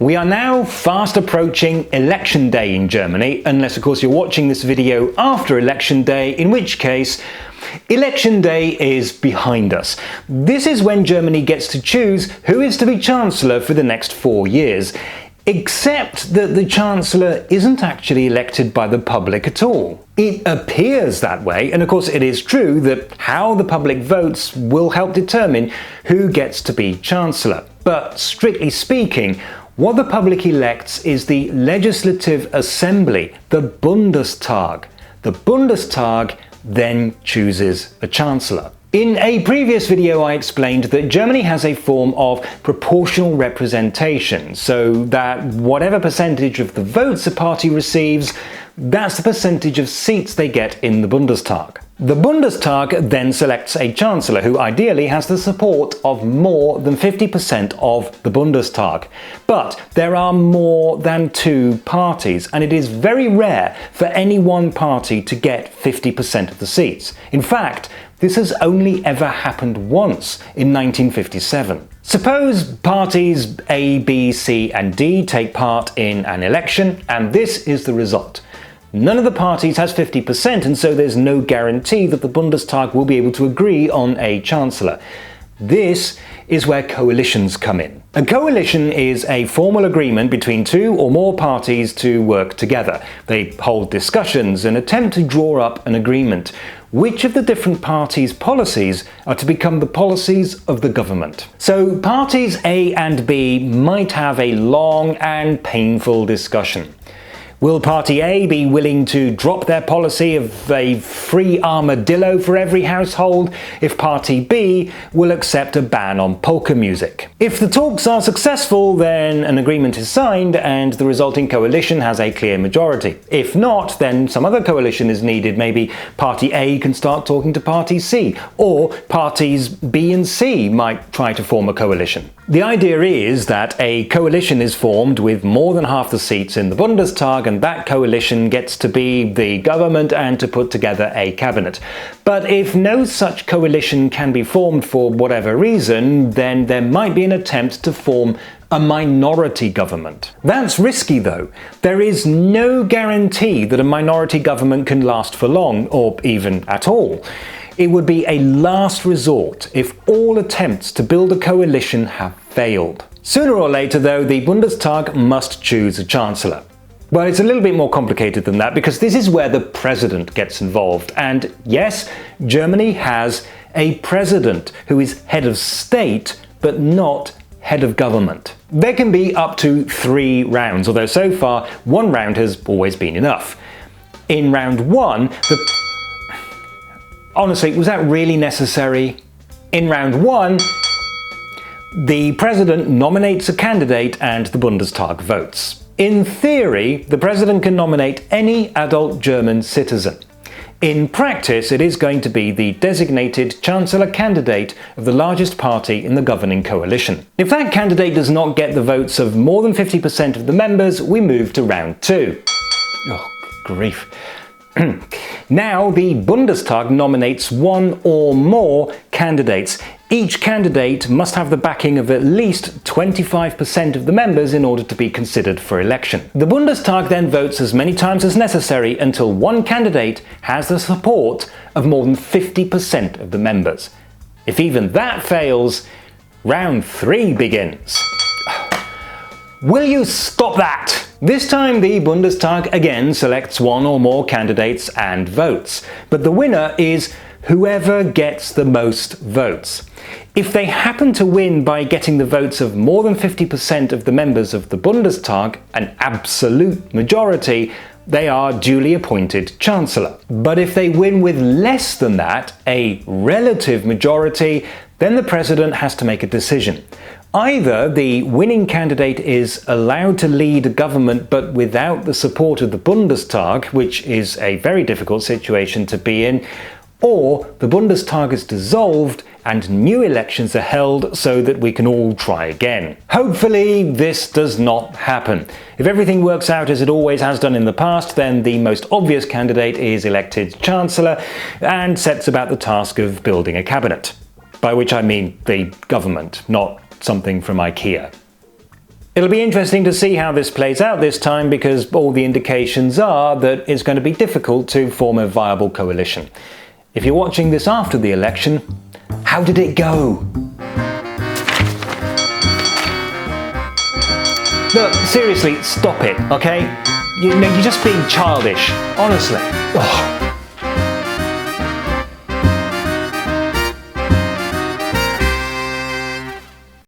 We are now fast approaching election day in Germany, unless of course you're watching this video after election day, in which case election day is behind us. This is when Germany gets to choose who is to be Chancellor for the next 4 years. Except that the Chancellor isn't actually elected by the public at all. It appears that way, and of course it is true that how the public votes will help determine who gets to be Chancellor. But strictly speaking, what the public elects is the Legislative Assembly, the Bundestag. The Bundestag then chooses a Chancellor. In a previous video I explained that Germany has a form of proportional representation, so that whatever percentage of the votes a party receives, that's the percentage of seats they get in the Bundestag. The Bundestag then selects a Chancellor who ideally has the support of more than 50% of the Bundestag. But there are more than 2 parties, and it is very rare for any one party to get 50% of the seats. In fact, this has only ever happened once in 1957. Suppose parties A, B, C and D take part in an election, and this is the result. None of the parties has 50%, and so there's no guarantee that the Bundestag will be able to agree on a Chancellor. This is where coalitions come in. A coalition is a formal agreement between 2 or more parties to work together. They hold discussions and attempt to draw up an agreement. Which of the different parties' policies are to become the policies of the government? So parties A and B might have a long and painful discussion. Will Party A be willing to drop their policy of a free armadillo for every household if Party B will accept a ban on polka music? If the talks are successful, then an agreement is signed and the resulting coalition has a clear majority. If not, then some other coalition is needed. Maybe Party A can start talking to Party C, or parties B and C might try to form a coalition. The idea is that a coalition is formed with more than half the seats in the Bundestag, and that coalition gets to be the government and to put together a cabinet. But if no such coalition can be formed for whatever reason, then there might be an attempt to form a minority government. That's risky though. There is no guarantee that a minority government can last for long, or even at all. It would be a last resort if all attempts to build a coalition have failed. Sooner or later though, the Bundestag must choose a Chancellor. Well, it's a little bit more complicated than that, because this is where the president gets involved. And yes, Germany has a president who is head of state, but not head of government. There can be up to 3 rounds, although so far 1 round has always been enough. In round 1, honestly, was that really necessary? In round 1, the president nominates a candidate and the Bundestag votes. In theory, the president can nominate any adult German citizen. In practice, it is going to be the designated Chancellor candidate of the largest party in the governing coalition. If that candidate does not get the votes of more than 50% of the members, we move to round 2. Oh, grief. Now the Bundestag nominates 1 or more candidates. Each candidate must have the backing of at least 25% of the members in order to be considered for election. The Bundestag then votes as many times as necessary until one candidate has the support of more than 50% of the members. If even that fails, round 3 begins. Will you stop that? This time the Bundestag again selects 1 or more candidates and votes, but the winner is whoever gets the most votes. If they happen to win by getting the votes of more than 50% of the members of the Bundestag, an absolute majority, they are duly appointed Chancellor. But if they win with less than that, a relative majority, then the president has to make a decision. Either the winning candidate is allowed to lead a government but without the support of the Bundestag, which is a very difficult situation to be in, or the Bundestag is dissolved and new elections are held so that we can all try again. Hopefully this does not happen. If everything works out as it always has done in the past, then the most obvious candidate is elected Chancellor and sets about the task of building a cabinet. By which I mean the government, not something from IKEA. It'll be interesting to see how this plays out this time, because all the indications are that it's going to be difficult to form a viable coalition. If you're watching this after the election, how did it go? Look, seriously, stop it, okay? You're just being childish, honestly. Ugh.